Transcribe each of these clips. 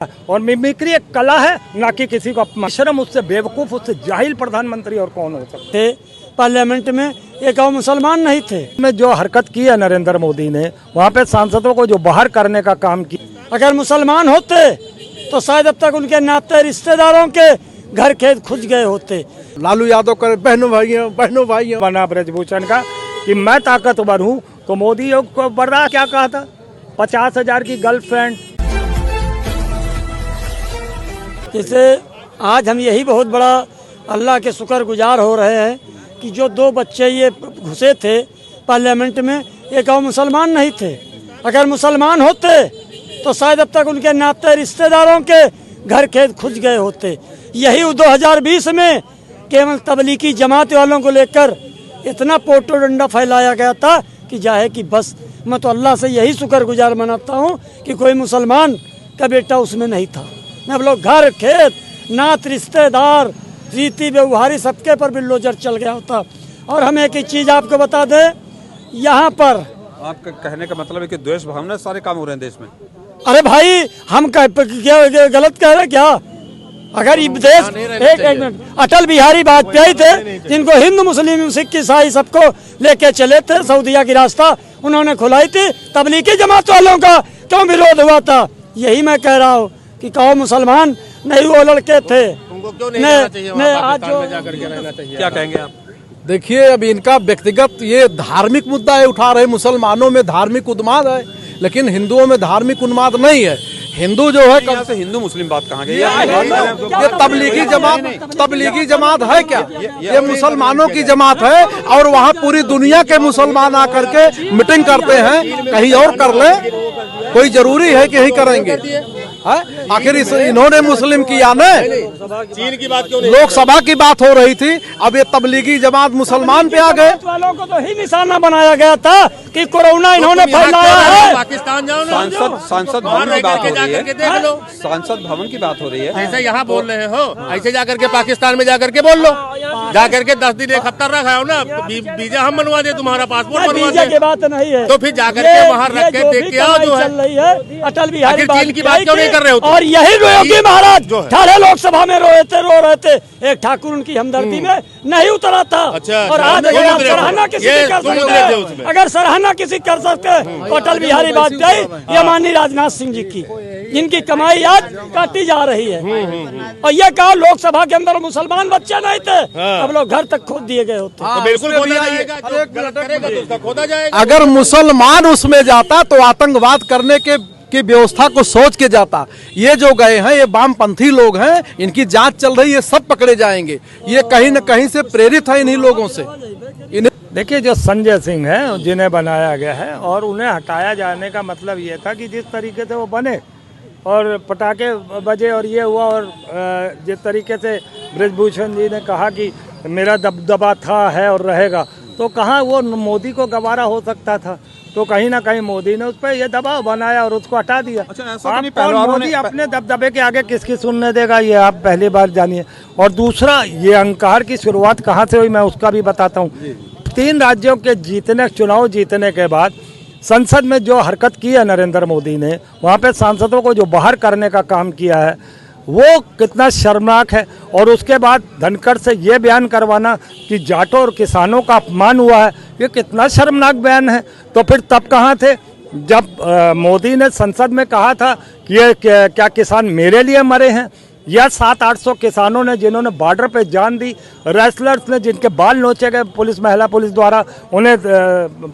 और मिमिक्री एक कला है, ना कि किसी को अपमान। उससे बेवकूफ, उससे जाहिल प्रधानमंत्री और कौन हो सकते थे। पार्लियामेंट में एक और मुसलमान नहीं थे। में जो हरकत की है नरेंद्र मोदी ने, वहाँ पे सांसदों को जो बाहर करने का काम किया। अगर मुसलमान होते तो शायद अब तक उनके नाते रिश्तेदारों के घर खेत खुज गए होते। लालू यादव कर बहनों भाइयों बना ब्रजभूषण का कि मैं ताकतवर हूँ, तो मोदी को बर्दाश्त क्या कहा था, 50,000 की गर्लफ्रेंड। जैसे आज हम यही बहुत बड़ा अल्लाह के शुक्रगुजार हो रहे हैं कि जो 2 बच्चे ये घुसे थे पार्लियामेंट में, एक और मुसलमान नहीं थे। अगर मुसलमान होते तो शायद अब तक उनके नाते रिश्तेदारों के घर खेत खुज गए होते। यही 2020 में केवल तबलीगी जमात वालों को लेकर इतना पोटो डंडा फैलाया गया था कि जाहे कि बस। मैं तो अल्लाह से यही शुक्रगुजार मनाता हूँ कि कोई मुसलमान का बेटा उसमें नहीं था। अब लोग घर खेत नात रिश्तेदार रीति व्यवहारी सबके पर बिल्लोजर चल गया होता। और हम एक ही चीज़ आपको बता दें, यहाँ पर आपका कहने का मतलब है कि द्वेष भावना सारे काम हो रहे हैं देश में। अरे भाई हम गलत कह रहे क्या? अगर ये देश एक मिनट, अटल बिहारी वाजपेयी थे जिनको हिंदू मुस्लिम सिख ईसाई सबको लेके चले थे, सऊदीया की रास्ता उन्होंने खुलाई थी। तबलीगी जमात वालों का क्यों विरोध हुआ था? यही मैं कह रहा हूँ कि कहो मुसलमान नहीं, वो लड़के थे। उनको क्यों नहीं रहना चाहिए आज जो जाकर के रहना चाहिए? क्या कहेंगे आप? देखिए, अब इनका व्यक्तिगत ये धार्मिक मुद्दा है उठा रहे। मुसलमानों में धार्मिक उन्माद है, लेकिन हिंदुओं में धार्मिक उन्माद नहीं है। हिंदू जो है यहाँ से हिंदू मुस्लिम बात कहाँ गई? ये तबलीगी जमात है क्या? ये मुसलमानों की जमात है और वहाँ पूरी दुनिया के मुसलमान आकर के मीटिंग करते हैं। कहीं और कर ले, कोई जरूरी है कि यही करेंगे? आखिर इन्होंने मुस्लिम किया न, चीन की बात क्यों नहीं? लोकसभा की बात हो रही थी, अब ये तबलीगी जमात मुसलमान पे आ गए। वालों को तो ही निशाना बनाया गया था कि कोरोना इन्होंने फैलाया है। पाकिस्तान जाओ ना, सांसद भवन की बात हो रही है। देख लो, सांसद भवन की बात हो रही है। ऐसे यहाँ बोल रहे हो, ऐसे जाकर के पाकिस्तान में जाकर के बोल लो। जाकर के 10 दिन 1 हफ्ता रखा हो ना, वीजा हम बनवा दे, तुम्हारा पासपोर्ट बनवा वीजा दे। की बात नहीं है, तो फिर जाकर के वहाँ रख के देख के आओ जो है। चल रही है अटल बिहारी चीन की बात क्यों नहीं कर रहे हो? और यही योगी महाराज ठाणे लोकसभा में रो रहे थे। एक ठाकुर उनकी हमदर्दी में नहीं उतरा था। और आज अगर सराहना किसी कर सकते, अगर सराहना किसी कर सकते तो अटल बिहारी वाजपेयी या माननीय राजनाथ सिंह जी की, जिनकी कमाई आज काटी जा रही है। और ये कहा लोकसभा के अंदर मुसलमान बच्चे नहीं थे, अब लोग घर तक खोद दिए गए होते। बिल्कुल खोदा जाएगा, जो गलत करेगा तो उसका खोदा जाएगा। अगर मुसलमान उसमें जाता तो आतंकवाद करने की व्यवस्था को सोच के जाता। ये जो गए हैं ये वामपंथी लोग हैं, इनकी जांच चल रही है, सब पकड़े जाएंगे। ये कहीं न कहीं से प्रेरित है इन्हीं लोगों से। देखिए, जो संजय सिंह हैं जिन्हें बनाया गया है, और उन्हें हटाया जाने का मतलब ये था कि जिस तरीके से वो बने और पटाखे बजे और ये हुआ, और जिस तरीके से ब्रजभूषण जी ने कहा कि मेरा दबदबा था, है और रहेगा, तो कहाँ वो मोदी को गवारा हो सकता था? तो कहीं ना कहीं मोदी ने उस पर यह दबाव बनाया और उसको हटा दिया। मोदी अपने दबदबे के आगे किसकी सुनने देगा, ये आप पहली बार जानिए। और दूसरा, ये अहंकार की शुरुआत कहाँ से हुई मैं उसका भी बताता हूँ। 3 राज्यों के चुनाव जीतने के बाद संसद में जो हरकत की है नरेंद्र मोदी ने, वहाँ पे सांसदों को जो बाहर करने का काम किया है, वो कितना शर्मनाक है। और उसके बाद धनखड़ से ये बयान करवाना कि जाटों और किसानों का अपमान हुआ है, ये कितना शर्मनाक बयान है। तो फिर तब कहाँ थे जब मोदी ने संसद में कहा था कि ये क्या किसान मेरे लिए मरे हैं, या 700-800 किसानों ने जिन्होंने बॉर्डर पे जान दी, रेसलर्स ने जिनके बाल नोचे गए महिला पुलिस द्वारा, उन्हें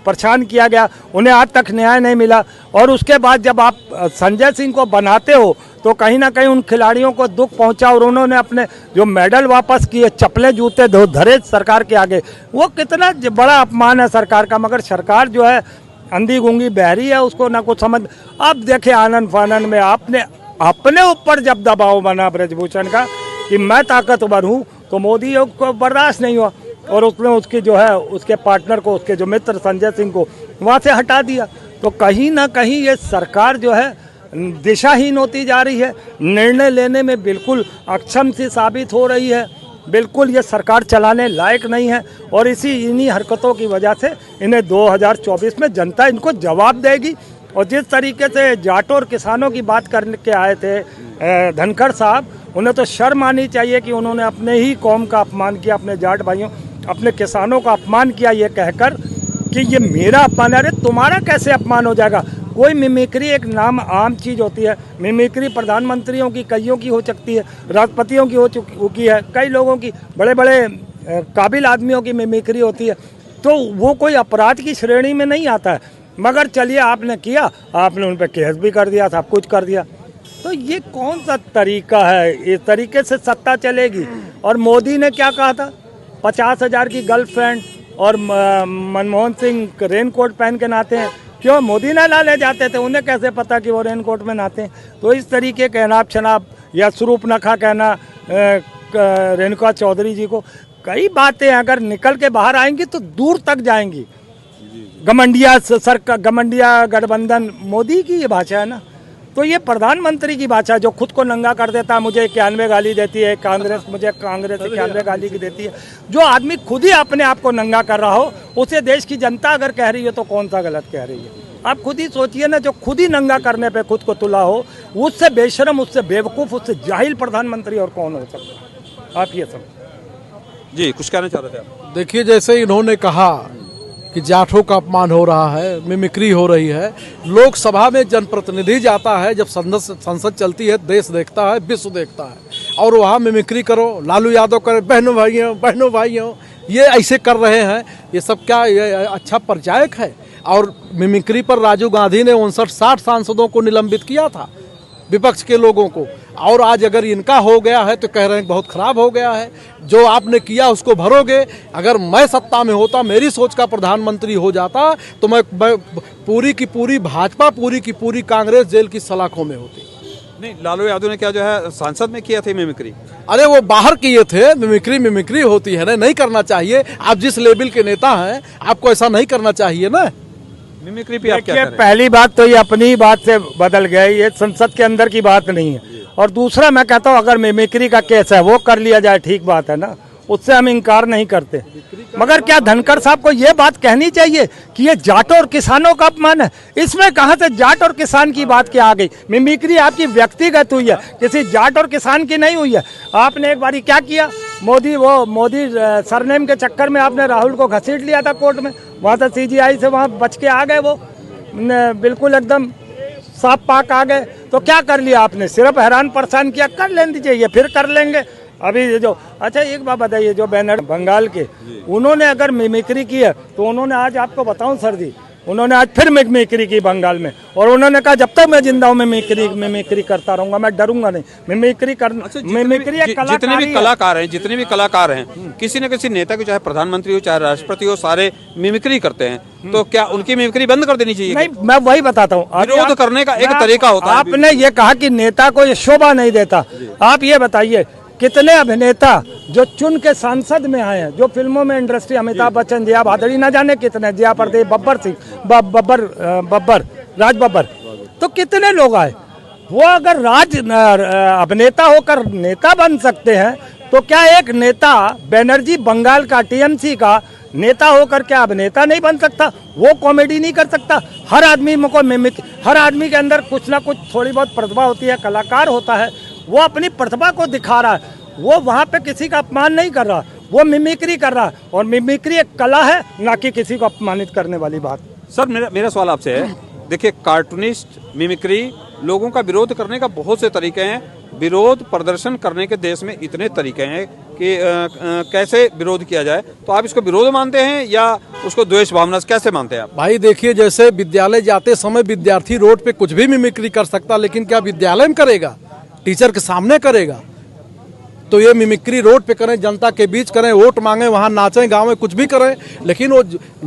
परेशान किया गया, उन्हें आज तक न्याय नहीं मिला। और उसके बाद जब आप संजय सिंह को बनाते हो तो कहीं ना कहीं उन खिलाड़ियों को दुख पहुंचा और उन्होंने अपने जो मेडल वापस किए, चप्पलें जूते धरे सरकार के आगे। वो कितना बड़ा अपमान है सरकार का। मगर सरकार जो है अंधी गूंगी बहरी है, उसको ना कुछ समझ। अब देखे आनंद फानन में आपने अपने ऊपर जब दबाव बना ब्रजभूषण का कि मैं ताकतवर हूँ, तो मोदी को बर्दाश्त नहीं हुआ और उसने उसकी जो है उसके पार्टनर को, उसके जो मित्र संजय सिंह को वहाँ से हटा दिया। तो कहीं ना कहीं ये सरकार जो है दिशाहीन होती जा रही है, निर्णय लेने में बिल्कुल अक्षम सी साबित हो रही है। बिल्कुल ये सरकार चलाने लायक नहीं है और इन्हीं हरकतों की वजह से इन्हें 2024 में जनता इनको जवाब देगी। और जिस तरीके से जाटों और किसानों की बात करके आए थे धनखड़ साहब, उन्हें तो शर्म आनी चाहिए कि उन्होंने अपने ही कौम का अपमान किया, अपने जाट भाइयों, अपने किसानों का अपमान किया, ये कहकर कि ये मेरा अपमान है। अरे तुम्हारा कैसे अपमान हो जाएगा? कोई मिमिक्री एक नाम आम चीज़ होती है। मिमिक्री प्रधानमंत्रियों की कईयों की हो सकती है, राष्ट्रपतियों की हो चुकी है, कई लोगों की, बड़े बड़े काबिल आदमियों की मिमिक्री होती है, तो वो कोई अपराध की श्रेणी में नहीं आता है। मगर चलिए आपने किया, आपने उन पर केस भी कर दिया, सब कुछ कर दिया, तो ये कौन सा तरीका है? इस तरीके से सत्ता चलेगी? और मोदी ने क्या कहा था? 50,000 की गर्लफ्रेंड और मनमोहन सिंह रेनकोट पहन के नहाते हैं। क्यों? मोदी ने ला ले जाते थे, उन्हें कैसे पता कि वो रेनकोट में नहाते हैं? तो इस तरीके के अनाप शनाप या स्वरूप नखा कहना रेणुका चौधरी जी को, कई बातें अगर निकल के बाहर आएंगी तो दूर तक जाएंगी। गठबंधन गठबंधन मोदी की ये भाषा है ना, तो ये प्रधानमंत्री की भाषा जो खुद को नंगा कर देता है, मुझे 91 गाली देती है कांग्रेस, मुझे कांग्रेस 91 गाली की देती है। जो आदमी खुद ही अपने आप को नंगा कर रहा हो, उसे देश की जनता अगर कह रही है तो कौन सा गलत कह रही है? आप खुद ही सोचिए ना, जो खुद ही नंगा करने पे खुद को तुला हो, उससे बेशरम, उससे बेवकूफ़, उससे जाहिल प्रधानमंत्री और कौन हो सकता है? आप ये सब जी कुछ कहना चाह रहे थे आप? देखिए, जैसे इन्होंने कहा कि जाटों का अपमान हो रहा है, मिमिक्री हो रही है। लोकसभा में जनप्रतिनिधि जाता है, जब संसद चलती है, देश देखता है, विश्व देखता है, और वहाँ मिमिक्री करो, लालू यादव करे, बहनों भाइयों ये ऐसे कर रहे हैं, ये सब क्या ये अच्छा परिचायक है? और मिमिक्री पर राजीव गांधी ने 59-60 सांसदों को निलंबित किया था, विपक्ष के लोगों को, और आज अगर इनका हो गया है तो कह रहे हैं बहुत खराब हो गया है। जो आपने किया उसको भरोगे। अगर मैं सत्ता में होता, मेरी सोच का प्रधानमंत्री हो जाता, तो मैं पूरी की पूरी भाजपा, पूरी की पूरी कांग्रेस जेल की सलाखों में होती। नहीं, लालू यादव ने क्या जो है सांसद में किया थे मिमिक्री? अरे वो बाहर किए थे। मिमिक्री होती है ना, नहीं करना चाहिए। आप जिस लेवल के नेता हैं, आपको ऐसा नहीं करना चाहिए ना। मिमिक्री पे आप क्या कह रहे हैं? पहली बात तो ये अपनी बात से बदल गए, ये संसद के अंदर की बात नहीं है। और दूसरा मैं कहता हूँ, अगर मिमिक्री का केस है वो कर लिया जाए, ठीक बात है ना, उससे हम इनकार नहीं करते। मगर क्या धनखड़ साहब को ये बात कहनी चाहिए कि ये जाटों और किसानों का अपमान है? इसमें कहाँ से जाट और किसान की बात क्या आ गई? मिमिक्री आपकी व्यक्तिगत हुई है, किसी जाट और किसान की नहीं हुई है। आपने एक बारी क्या किया, मोदी सरनेम के चक्कर में आपने राहुल को घसीट लिया था कोर्ट में, वहाँ से CGI से वहाँ बच के आ गए, वो बिल्कुल एकदम साफ पाक आ गए। तो क्या कर लिया आपने? सिर्फ हैरान परेशान किया। कर लेने दीजिए, ये फिर कर लेंगे। अभी जो अच्छा एक बात बताइए, जो बैनर बंगाल के, उन्होंने अगर मिमिक्री की है तो उन्होंने आज, आपको बताऊं सर जी, उन्होंने आज फिर मिमिक्री की बंगाल में, और उन्होंने कहा जब तक मैं जिंदा हूं मिमिक्री करता रहूंगा, मैं डरूंगा नहीं। मिमिक्री करना, मिमिक्री एक कलाकारी है। जितने भी कलाकार हैं, किसी न किसी नेता को, चाहे प्रधानमंत्री हो चाहे राष्ट्रपति हो, सारे मिमिक्री करते हैं। तो क्या उनकी मिमिक्री बंद कर देनी चाहिए? नहीं, मैं वही बताता हूँ, विरोध करने का एक तरीका होता है। आपने ये कहा कि नेता को ये शोभा नहीं देता। आप ये बताइए, कितने अभिनेता जो चुन के सांसद में आए हैं, जो फिल्मों में इंडस्ट्री, अमिताभ बच्चन, जया भादड़ी, ना जाने कितने, जया प्रदेश, राज बब्बर, तो कितने लोग आए। वो अगर अभिनेता होकर नेता बन सकते हैं, तो क्या एक नेता बनर्जी बंगाल का, TMC का नेता होकर क्या अभिनेता नहीं बन सकता? वो कॉमेडी नहीं कर सकता? हर आदमी को हर आदमी के अंदर कुछ ना कुछ थोड़ी बहुत प्रतिभा होती है, कलाकार होता है, वो अपनी प्रतिभा को दिखा रहा है। वो वहाँ पे किसी का अपमान नहीं कर रहा, वो मिमिक्री कर रहा है, और मिमिक्री एक कला है, ना कि किसी को अपमानित करने वाली बात। सर मेरा सवाल आपसे है, देखिए कार्टूनिस्ट, मिमिक्री, लोगों का विरोध करने का बहुत से तरीके हैं। विरोध प्रदर्शन करने के देश में इतने तरीके हैं कि कैसे विरोध किया जाए। तो आप इसको विरोध मानते हैं या उसको द्वेष भावना से कैसे मानते हैं आप? भाई देखिए, जैसे विद्यालय जाते समय विद्यार्थी रोड पे कुछ भी मिमिक्री कर सकता, लेकिन क्या विद्यालय में करेगा? टीचर के सामने करेगा? तो ये मिमिक्री रोड पे करें, जनता के बीच करें, वोट मांगे, वहाँ नाचें, गाँव में कुछ भी करें, लेकिन वो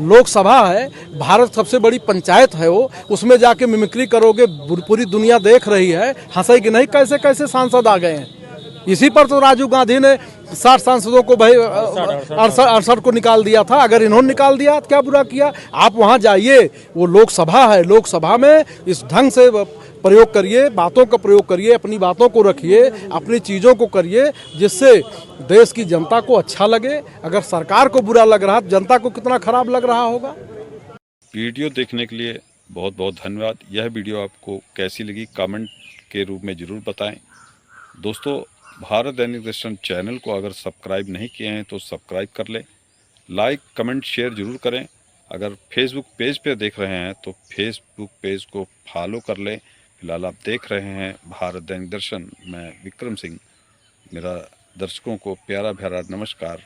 लोकसभा है, भारत सबसे बड़ी पंचायत है, वो उसमें जाके मिमिक्री करोगे, पूरी दुनिया देख रही है, हंसेगी नहीं। कैसे कैसे सांसद आ गए हैं। इसी पर तो राजीव गांधी ने 60 सांसदों को, भाई 68 को निकाल दिया था। अगर इन्होंने निकाल दिया तो क्या बुरा किया? आप वहाँ जाइए, वो लोकसभा है, लोकसभा में इस ढंग से प्रयोग करिए, बातों का प्रयोग करिए, अपनी बातों को रखिए, अपनी चीज़ों को करिए, जिससे देश की जनता को अच्छा लगे। अगर सरकार को बुरा लग रहा है तो जनता को कितना खराब लग रहा होगा। वीडियो देखने के लिए बहुत बहुत धन्यवाद। यह वीडियो आपको कैसी लगी कमेंट के रूप में ज़रूर बताएं। दोस्तों, भारत दैनिक दर्शन चैनल को अगर सब्सक्राइब नहीं किए हैं तो सब्सक्राइब कर लें, लाइक कमेंट शेयर ज़रूर करें। अगर फेसबुक पेज पे देख रहे हैं तो फेसबुक पेज को फॉलो कर लें। फिलहाल आप देख रहे हैं भारत दैनिक दर्शन। मैं विक्रम सिंह, मेरा दर्शकों को प्यारा प्यारा नमस्कार।